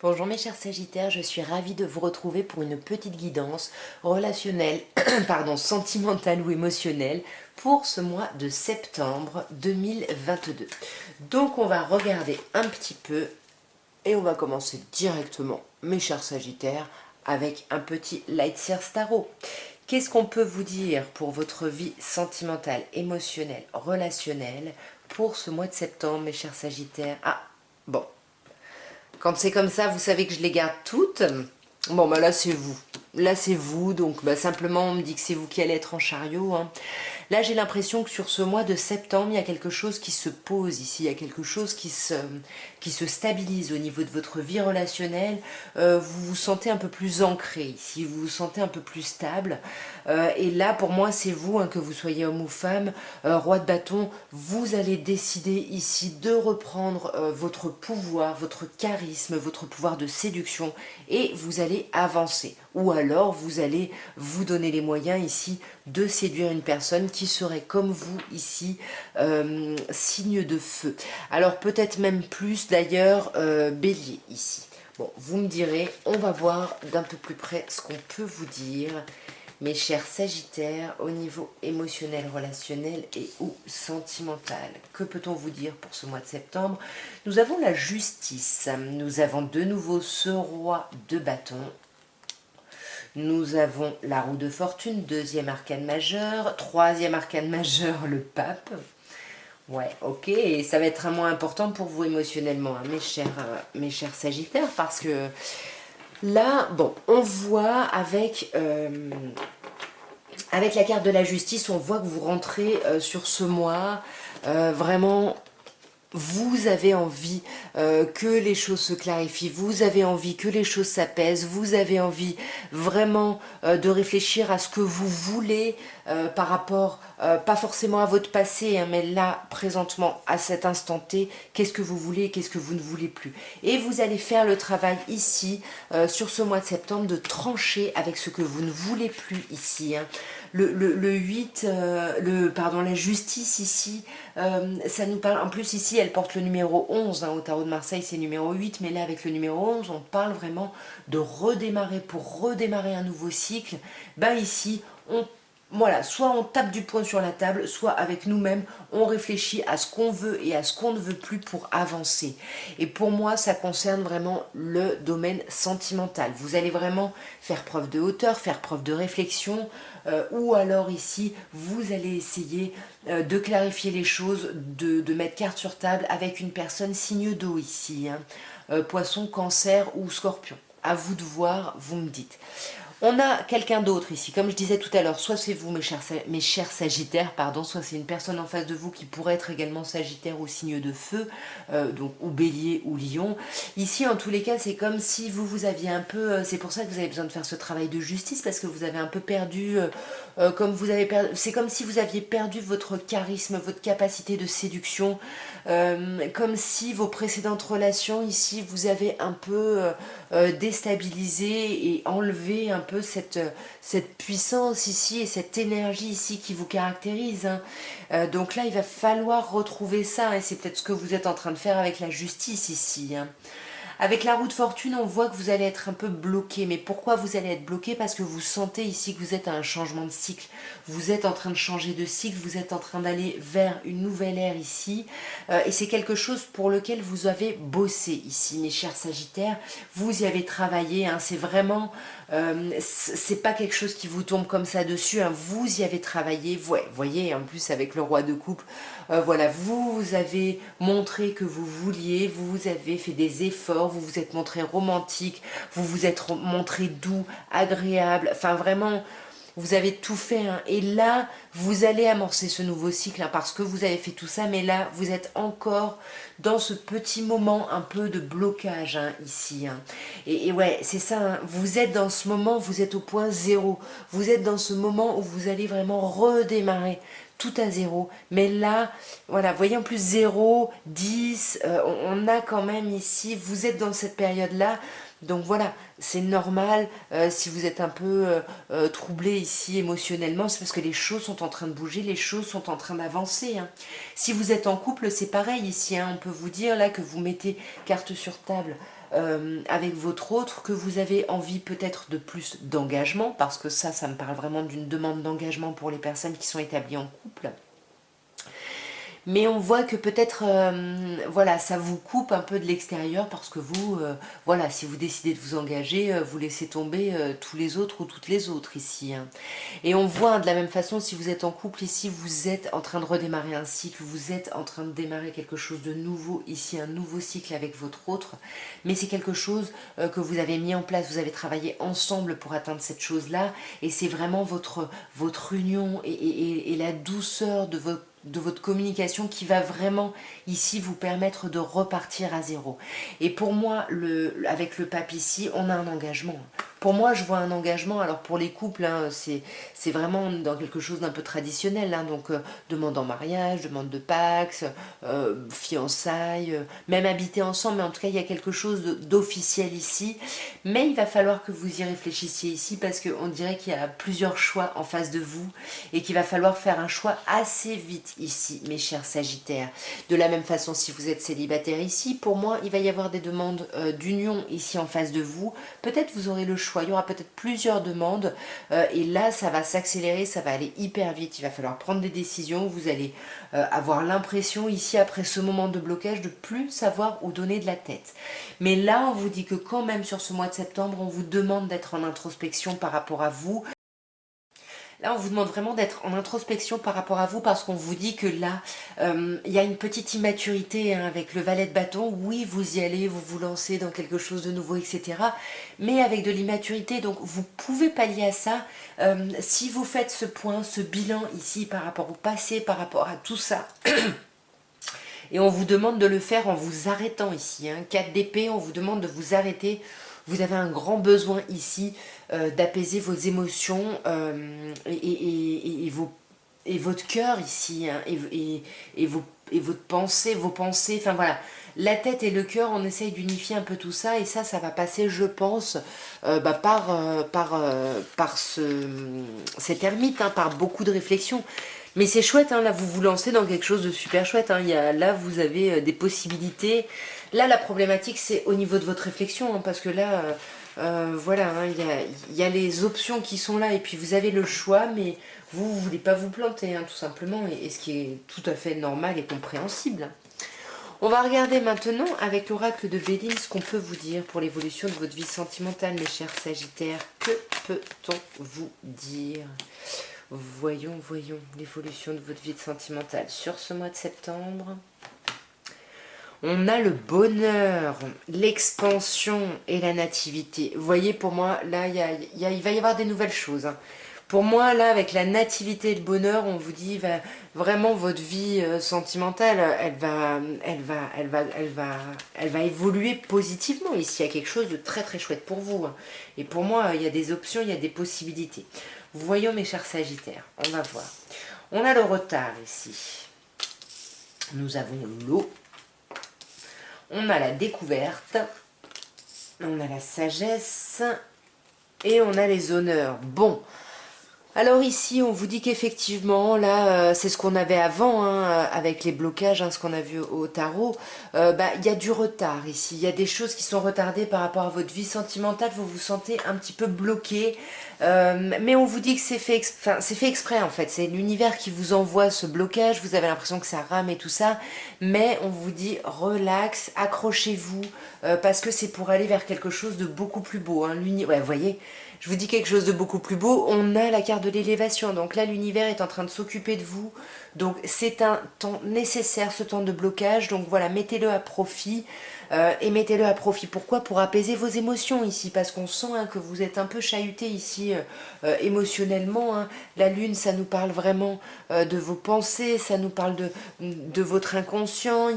Bonjour mes chers Sagittaires, je suis ravie de vous retrouver pour une petite guidance relationnelle, sentimentale ou émotionnelle pour ce mois de septembre 2022. Donc on va regarder un petit peu et on va commencer directement, mes chers Sagittaires, avec un petit Light Seer Tarot. Qu'est-ce qu'on peut vous dire pour votre vie sentimentale, émotionnelle, relationnelle pour ce mois de septembre, mes chers Sagittaires? Ah, bon. Quand c'est comme ça, vous savez que je les garde toutes. Bon, bah là, c'est vous. Là, c'est vous. Donc, bah, simplement, on me dit que c'est vous qui allez être en chariot. Hein. Là, j'ai l'impression que sur ce mois de septembre, il y a quelque chose qui se pose ici. Il y a quelque chose qui se stabilise au niveau de votre vie relationnelle. Vous vous sentez un peu plus ancré ici. Vous vous sentez un peu plus stable. Et là, pour moi, c'est vous, hein, que vous soyez homme ou femme, roi de bâton, vous allez décider ici de reprendre votre pouvoir, votre charisme, votre pouvoir de séduction et vous allez avancer. Ou alors, vous allez vous donner les moyens ici de séduire une personne qui serait comme vous ici, signe de feu. Alors peut-être même plus d'ailleurs, bélier ici. Bon, vous me direz, on va voir d'un peu plus près ce qu'on peut vous dire. Mes chers Sagittaires, au niveau émotionnel, relationnel et ou sentimental, que peut-on vous dire pour ce mois de septembre? Nous avons la justice, nous avons de nouveau ce roi de bâton, nous avons la roue de fortune, deuxième arcane majeur, troisième arcane majeur, le pape. Ouais, ok, et ça va être un mois important pour vous émotionnellement, hein, mes chers Sagittaires, parce que là, bon, on voit avec la carte de la justice, on voit que vous rentrez sur ce mois vraiment. Vous avez envie que les choses se clarifient, vous avez envie que les choses s'apaisent, vous avez envie vraiment de réfléchir à ce que vous voulez par rapport, pas forcément à votre passé, hein, mais là, présentement, à cet instant T, qu'est-ce que vous voulez et qu'est-ce que vous ne voulez plus. Et vous allez faire le travail ici, sur ce mois de septembre, de trancher avec ce que vous ne voulez plus ici. Hein. Le 8, la justice ici, ça nous parle, en plus ici elle porte le numéro 11, hein, au tarot de Marseille c'est numéro 8, mais là avec le numéro 11 on parle vraiment de redémarrer, pour redémarrer un nouveau cycle. Ben ici voilà, soit on tape du poing sur la table, soit avec nous-mêmes, on réfléchit à ce qu'on veut et à ce qu'on ne veut plus pour avancer. Et pour moi, ça concerne vraiment le domaine sentimental. Vous allez vraiment faire preuve de hauteur, faire preuve de réflexion, ou alors ici, vous allez essayer de clarifier les choses, de mettre carte sur table avec une personne signe d'eau ici, hein, poisson, cancer ou scorpion. À vous de voir, vous me dites. On a quelqu'un d'autre ici, comme je disais tout à l'heure, soit c'est vous mes chers Sagittaires, pardon, soit c'est une personne en face de vous qui pourrait être également Sagittaire ou signe de feu, donc ou Bélier ou Lion. Ici en tous les cas c'est comme si vous aviez un peu, c'est pour ça que vous avez besoin de faire ce travail de justice, parce que vous avez un peu perdu, c'est comme si vous aviez perdu votre charisme, votre capacité de séduction, comme si vos précédentes relations ici vous avez un peu déstabilisé et enlevé un peu cette puissance ici et cette énergie ici qui vous caractérise. Hein. Donc là, il va falloir retrouver ça et c'est peut-être ce que vous êtes en train de faire avec la justice ici. Hein. Avec la roue de fortune, on voit que vous allez être un peu bloqué. Mais pourquoi vous allez être bloqué? Parce que vous sentez ici que vous êtes à un changement de cycle. Vous êtes en train de changer de cycle, vous êtes en train d'aller vers une nouvelle ère ici. Et c'est quelque chose pour lequel vous avez bossé ici, mes chers Sagittaires. Vous y avez travaillé, hein, c'est vraiment... c'est pas quelque chose qui vous tombe comme ça dessus, hein, vous y avez travaillé, ouais, voyez, en plus avec le roi de coupe, voilà, vous avez montré que vous vouliez, vous avez fait des efforts, vous vous êtes montré romantique, vous vous êtes montré doux, agréable, enfin vraiment... Vous avez tout fait, hein. Et là, vous allez amorcer ce nouveau cycle, hein, parce que vous avez fait tout ça, mais là, vous êtes encore dans ce petit moment un peu de blocage, hein, ici. Hein. Et ouais, c'est ça, hein. Vous êtes dans ce moment, vous êtes au point zéro. Vous êtes dans ce moment où vous allez vraiment redémarrer tout à zéro. Mais là, voilà, vous voyez en plus 0, 10, on a quand même ici, vous êtes dans cette période-là. Donc voilà, c'est normal si vous êtes un peu troublé ici émotionnellement, c'est parce que les choses sont en train de bouger, les choses sont en train d'avancer. Hein. Si vous êtes en couple, c'est pareil ici, hein, on peut vous dire là que vous mettez carte sur table avec votre autre, que vous avez envie peut-être de plus d'engagement, parce que ça me parle vraiment d'une demande d'engagement pour les personnes qui sont établies en couple. Mais on voit que peut-être, voilà, ça vous coupe un peu de l'extérieur parce que vous, voilà, si vous décidez de vous engager, vous laissez tomber tous les autres ou toutes les autres ici, hein. Et on voit de la même façon, si vous êtes en couple ici, vous êtes en train de redémarrer un cycle, vous êtes en train de démarrer quelque chose de nouveau ici, un nouveau cycle avec votre autre. Mais c'est quelque chose que vous avez mis en place, vous avez travaillé ensemble pour atteindre cette chose-là. Et c'est vraiment votre union et la douceur de votre communication qui va vraiment ici vous permettre de repartir à zéro. Et pour moi, avec le pape ici, on a un engagement. Pour moi, je vois un engagement. Alors pour les couples, hein, c'est vraiment dans quelque chose d'un peu traditionnel, hein, donc demande en mariage, demande de Pax, fiançailles, même habiter ensemble, mais en tout cas il y a quelque chose d'officiel ici. Mais il va falloir que vous y réfléchissiez ici parce qu'on dirait qu'il y a plusieurs choix en face de vous et qu'il va falloir faire un choix assez vite ici, mes chers Sagittaires. De la même façon, si vous êtes célibataire ici, pour moi, il va y avoir des demandes d'union ici en face de vous. Peut-être vous aurez le choix, il y aura peut-être plusieurs demandes et là, ça va s'accélérer, ça va aller hyper vite. Il va falloir prendre des décisions, vous allez avoir l'impression ici, après ce moment de blocage, de plus savoir où donner de la tête. Mais là, on vous dit que quand même sur ce mois de septembre, on vous demande d'être en introspection par rapport à vous. Là, on vous demande vraiment d'être en introspection par rapport à vous parce qu'on vous dit que là, il y a une petite immaturité hein, avec le valet de bâton. Oui, vous y allez, vous vous lancez dans quelque chose de nouveau, etc. Mais avec de l'immaturité, donc vous pouvez pallier à ça si vous faites ce point, ce bilan ici par rapport au passé, par rapport à tout ça. Et on vous demande de le faire en vous arrêtant ici. Hein. 4 d'épée, on vous demande de vous arrêter. Vous avez un grand besoin ici d'apaiser vos émotions et votre cœur ici, hein, et votre pensée, vos pensées, enfin voilà. La tête et le cœur, on essaye d'unifier un peu tout ça et ça va passer, je pense, par cette ermite, hein, par beaucoup de réflexions. Mais c'est chouette, hein, là vous vous lancez dans quelque chose de super chouette, hein. Là vous avez des possibilités. Là la problématique c'est au niveau de votre réflexion, hein, parce que là, voilà, hein, il y a les options qui sont là et puis vous avez le choix, mais vous ne voulez pas vous planter, hein, tout simplement, et ce qui est tout à fait normal et compréhensible. On va regarder maintenant avec l'oracle de Béline ce qu'on peut vous dire pour l'évolution de votre vie sentimentale, mes chers Sagittaires. Que peut-on vous dire ? Voyons l'évolution de votre vie sentimentale sur ce mois de septembre. On a le bonheur, l'expansion et la nativité. Vous voyez, pour moi, là, il va y avoir des nouvelles choses, hein. Pour moi, là, avec la nativité et le bonheur, on vous dit, vraiment, votre vie sentimentale, elle va évoluer positivement. Ici, il y a quelque chose de très, très chouette pour vous, hein. Et pour moi, il y a des options, il y a des possibilités. Voyons, mes chers Sagittaires, on va voir. On a le retard ici. Nous avons l'eau. On a la découverte. On a la sagesse. Et on a les honneurs. Bon. Alors ici, on vous dit qu'effectivement, là, c'est ce qu'on avait avant, hein, avec les blocages, hein, ce qu'on a vu au tarot. Il y a du retard ici. Il y a des choses qui sont retardées par rapport à votre vie sentimentale. Vous vous sentez un petit peu bloqué. Mais on vous dit que c'est fait exprès, en fait. C'est l'univers qui vous envoie ce blocage. Vous avez l'impression que ça rame et tout ça. Mais on vous dit relax, accrochez-vous, parce que c'est pour aller vers quelque chose de beaucoup plus beau. Hein. Ouais, vous voyez, je vous dis quelque chose de beaucoup plus beau. On a la carte de l'élévation. Donc là, l'univers est en train de s'occuper de vous. Donc c'est un temps nécessaire, ce temps de blocage. Donc voilà, mettez-le à profit. Et mettez-le à profit. Pourquoi? Pour apaiser vos émotions ici. Parce qu'on sent hein, que vous êtes un peu chahuté ici émotionnellement. Hein. La lune, ça nous parle vraiment de vos pensées. Ça nous parle de votre inconscient.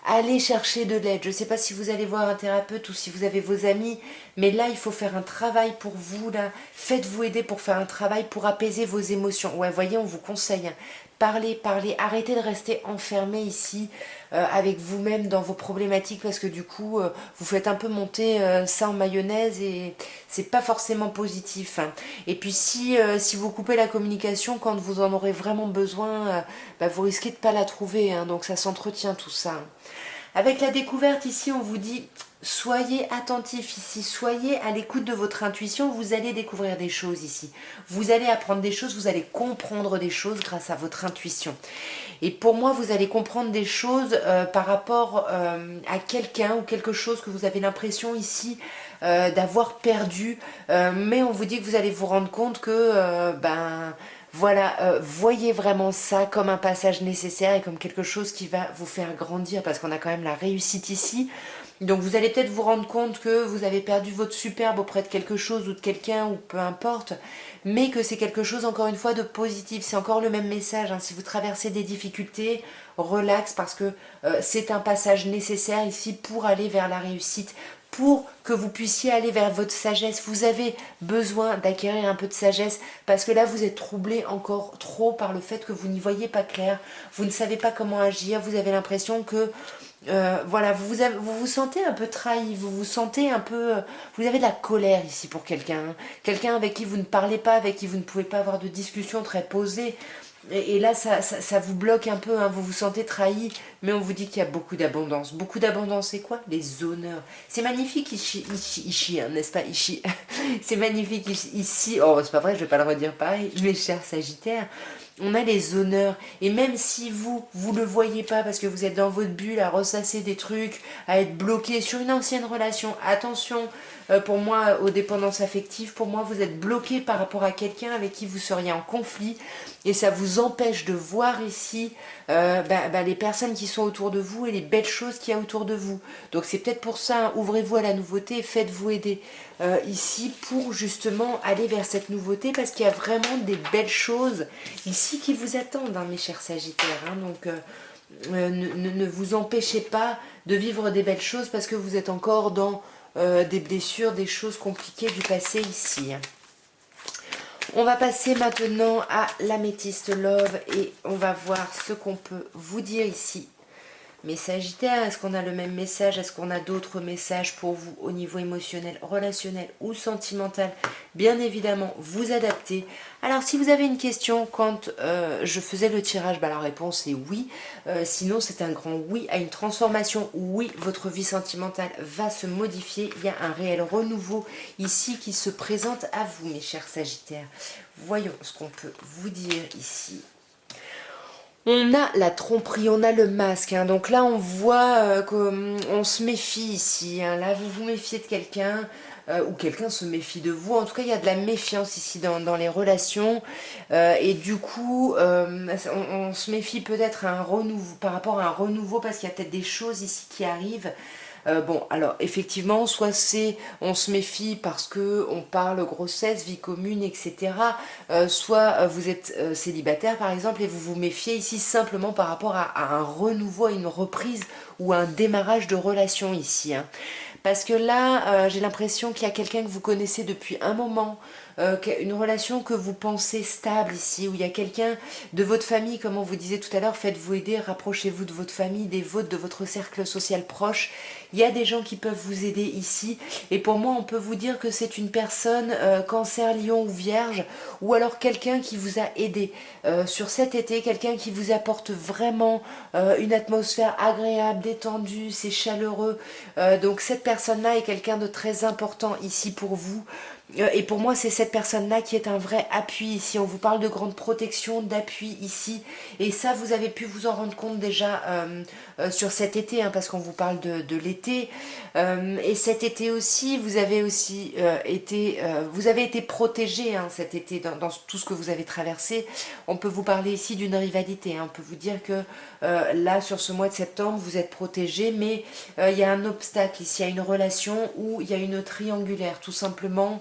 Allez chercher de l'aide. Je ne sais pas si vous allez voir un thérapeute ou si vous avez vos amis. Mais là, il faut faire un travail pour vous. Là. Faites-vous aider pour faire un travail pour apaiser vos émotions. Ouais, voyez, on vous conseille. Hein. Parlez, arrêtez de rester enfermé ici avec vous-même dans vos problématiques parce que du coup, vous faites un peu monter ça en mayonnaise et c'est pas forcément positif. Hein. Et puis si vous coupez la communication quand vous en aurez vraiment besoin, vous risquez de pas la trouver. Hein, donc ça s'entretient tout ça. Hein. Avec la découverte ici, on vous dit, soyez attentifs ici, soyez à l'écoute de votre intuition, vous allez découvrir des choses ici. Vous allez apprendre des choses, vous allez comprendre des choses grâce à votre intuition. Et pour moi, vous allez comprendre des choses par rapport à quelqu'un ou quelque chose que vous avez l'impression ici d'avoir perdu. Mais on vous dit que vous allez vous rendre compte que, voilà, voyez vraiment ça comme un passage nécessaire et comme quelque chose qui va vous faire grandir parce qu'on a quand même la réussite ici. Donc vous allez peut-être vous rendre compte que vous avez perdu votre superbe auprès de quelque chose ou de quelqu'un ou peu importe, mais que c'est quelque chose encore une fois de positif. C'est encore le même message, hein. Si vous traversez des difficultés, relax parce que c'est un passage nécessaire ici pour aller vers la réussite, pour que vous puissiez aller vers votre sagesse. Vous avez besoin d'acquérir un peu de sagesse parce que là vous êtes troublé encore trop par le fait que vous n'y voyez pas clair, vous ne savez pas comment agir, vous avez l'impression que voilà, vous vous sentez un peu trahi, vous vous sentez un peu... vous avez de la colère ici pour quelqu'un, hein. Quelqu'un avec qui vous ne parlez pas, avec qui vous ne pouvez pas avoir de discussion très posée. Et là, ça vous bloque un peu, hein, vous vous sentez trahi, mais on vous dit qu'il y a beaucoup d'abondance. Beaucoup d'abondance, c'est quoi? Les honneurs. C'est magnifique ici, hein, n'est-ce pas, ici? C'est magnifique ici. Oh, c'est pas vrai, je vais pas le redire pareil, mes chers Sagittaires. On a les honneurs, et même si vous le voyez pas parce que vous êtes dans votre bulle à ressasser des trucs, à être bloqué sur une ancienne relation, attention, pour moi, aux dépendances affectives, pour moi, vous êtes bloqué par rapport à quelqu'un avec qui vous seriez en conflit, et ça vous empêche de voir ici les personnes qui sont autour de vous et les belles choses qu'il y a autour de vous. Donc c'est peut-être pour ça, hein, ouvrez-vous à la nouveauté et faites-vous aider ici pour justement aller vers cette nouveauté parce qu'il y a vraiment des belles choses ici qui vous attendent, hein, mes chers Sagittaires. Hein. Donc ne vous empêchez pas de vivre des belles choses parce que vous êtes encore dans des blessures, des choses compliquées du passé ici. On va passer maintenant à l'améthyste love et on va voir ce qu'on peut vous dire ici. Mais Sagittaire, est-ce qu'on a le même message? Est-ce qu'on a d'autres messages pour vous au niveau émotionnel, relationnel ou sentimental? Bien évidemment, vous adaptez. Alors, si vous avez une question, quand je faisais le tirage, la réponse est oui. Sinon, c'est un grand oui à une transformation. Oui, votre vie sentimentale va se modifier. Il y a un réel renouveau ici qui se présente à vous, mes chers Sagittaires. Voyons ce qu'on peut vous dire ici. On a la tromperie, on a le masque, hein. Donc là on voit qu'on se méfie ici, hein. Là vous vous méfiez de quelqu'un ou quelqu'un se méfie de vous. En tout cas il y a de la méfiance ici dans les relations et du coup on se méfie peut-être par rapport à un renouveau parce qu'il y a peut-être des choses ici qui arrivent. Bon, alors effectivement, soit c'est on se méfie parce que on parle grossesse, vie commune, etc. Soit vous êtes célibataire par exemple et vous vous méfiez ici simplement par rapport à un renouveau, à une reprise ou à un démarrage de relation ici. Hein. Parce que là, j'ai l'impression qu'il y a quelqu'un que vous connaissez depuis un moment, une relation que vous pensez stable ici, où il y a quelqu'un de votre famille, comme on vous disait tout à l'heure, faites-vous aider, rapprochez-vous de votre famille, des vôtres, de votre cercle social proche. Il y a des gens qui peuvent vous aider ici. Et pour moi, on peut vous dire que c'est une personne cancer, lion ou vierge, ou alors quelqu'un qui vous a aidé sur cet été, quelqu'un qui vous apporte vraiment une atmosphère agréable, détendue, c'est chaleureux. Donc cette personne-là est quelqu'un de très important ici pour vous. Et pour moi, c'est cette personne-là qui est un vrai appui ici. On vous parle de grande protection, d'appui ici. Et ça, vous avez pu vous en rendre compte déjà sur cet été, hein, parce qu'on vous parle de l'été. Et cet été aussi, vous avez été protégé hein, cet été dans tout ce que vous avez traversé. On peut vous parler ici d'une rivalité. Hein. On peut vous dire que là, sur ce mois de septembre, vous êtes protégé, mais il y a un obstacle ici. Il y a une relation où il y a une triangulaire, tout simplement.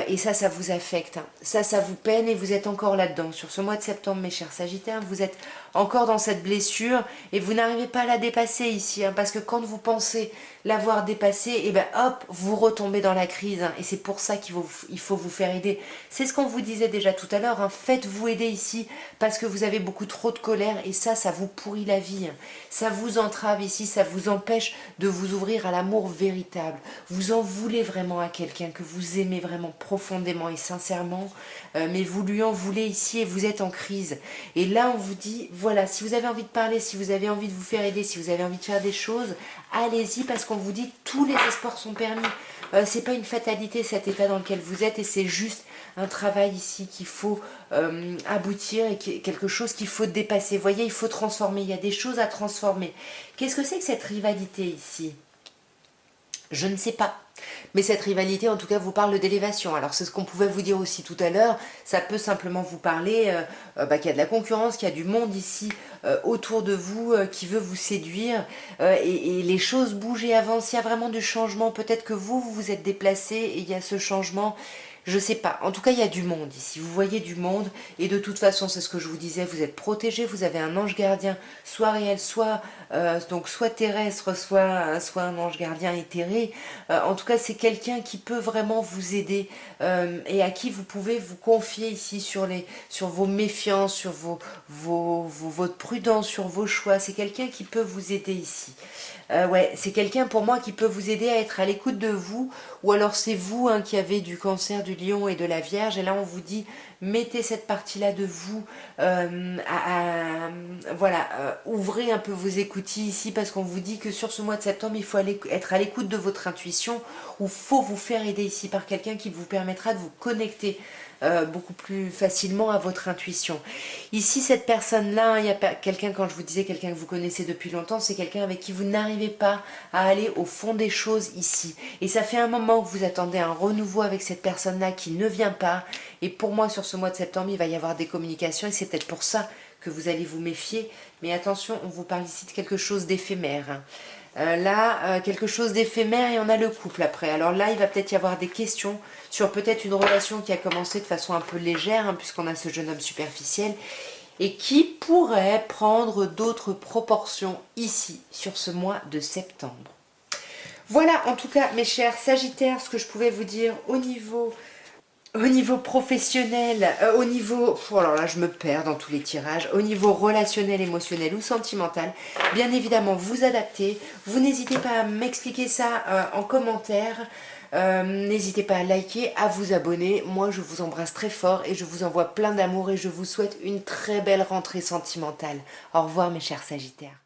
Et ça vous affecte. Hein. Ça vous peine et vous êtes encore là-dedans. Sur ce mois de septembre, mes chers Sagittaires, vous êtes encore dans cette blessure et vous n'arrivez pas à la dépasser ici. Hein, parce que quand vous pensez l'avoir dépassée, et ben hop, vous retombez dans la crise. Hein, et c'est pour ça qu'il faut vous faire aider. C'est ce qu'on vous disait déjà tout à l'heure. Hein, faites-vous aider ici parce que vous avez beaucoup trop de colère et ça vous pourrit la vie. Hein. Ça vous entrave ici, ça vous empêche de vous ouvrir à l'amour véritable. Vous en voulez vraiment à quelqu'un que vous aimez vraiment vraiment profondément et sincèrement, mais vous lui en voulez ici et vous êtes en crise. Et là, on vous dit, voilà, si vous avez envie de parler, si vous avez envie de vous faire aider, si vous avez envie de faire des choses, allez-y parce qu'on vous dit, tous les espoirs sont permis. C'est pas une fatalité cet état dans lequel vous êtes et c'est juste un travail ici qu'il faut aboutir et quelque chose qu'il faut dépasser. Vous voyez, il faut transformer, il y a des choses à transformer. Qu'est-ce que c'est que cette rivalité ici? Je ne sais pas. Mais cette rivalité, en tout cas, vous parle d'élévation. Alors, c'est ce qu'on pouvait vous dire aussi tout à l'heure. Ça peut simplement vous parler qu'il y a de la concurrence, qu'il y a du monde ici autour de vous qui veut vous séduire. Et les choses bougent et avancent. Il y a vraiment du changement. Peut-être que vous vous êtes déplacé et il y a ce changement. Je sais pas. En tout cas, il y a du monde ici. Vous voyez du monde. Et de toute façon, c'est ce que je vous disais, vous êtes protégé. Vous avez un ange gardien, soit réel, soit terrestre, soit un ange gardien éthéré. En tout cas, c'est quelqu'un qui peut vraiment vous aider et à qui vous pouvez vous confier ici sur vos méfiances, sur votre prudence, sur vos choix. C'est quelqu'un qui peut vous aider ici. Ouais, c'est quelqu'un pour moi qui peut vous aider à être à l'écoute de vous, ou alors c'est vous qui avez du cancer, du lion et de la vierge, et là on vous dit, mettez cette partie-là de vous, voilà, ouvrez un peu vos écoutilles ici, parce qu'on vous dit que sur ce mois de septembre, il faut être à l'écoute de votre intuition, ou faut vous faire aider ici par quelqu'un qui vous permettra de vous connecter beaucoup plus facilement à votre intuition. Ici, cette personne-là, il y a quelqu'un, quand je vous disais quelqu'un que vous connaissez depuis longtemps, c'est quelqu'un avec qui vous n'arrivez pas à aller au fond des choses ici. Et ça fait un moment que vous attendez un renouveau avec cette personne-là qui ne vient pas. Et pour moi, sur ce mois de septembre, il va y avoir des communications et c'est peut-être pour ça que vous allez vous méfier. Mais attention, on vous parle ici de quelque chose d'éphémère. Quelque chose d'éphémère et on a le couple après. Alors là, il va peut-être y avoir des questions sur peut-être une relation qui a commencé de façon un peu légère, puisqu'on a ce jeune homme superficiel, et qui pourrait prendre d'autres proportions ici, sur ce mois de septembre. Voilà, en tout cas, mes chers Sagittaires, ce que je pouvais vous dire au niveau professionnel, alors là je me perds dans tous les tirages, au niveau relationnel, émotionnel ou sentimental, bien évidemment vous adaptez, vous n'hésitez pas à m'expliquer ça en commentaire, n'hésitez pas à liker, à vous abonner, moi je vous embrasse très fort et je vous envoie plein d'amour et je vous souhaite une très belle rentrée sentimentale. Au revoir mes chers Sagittaires.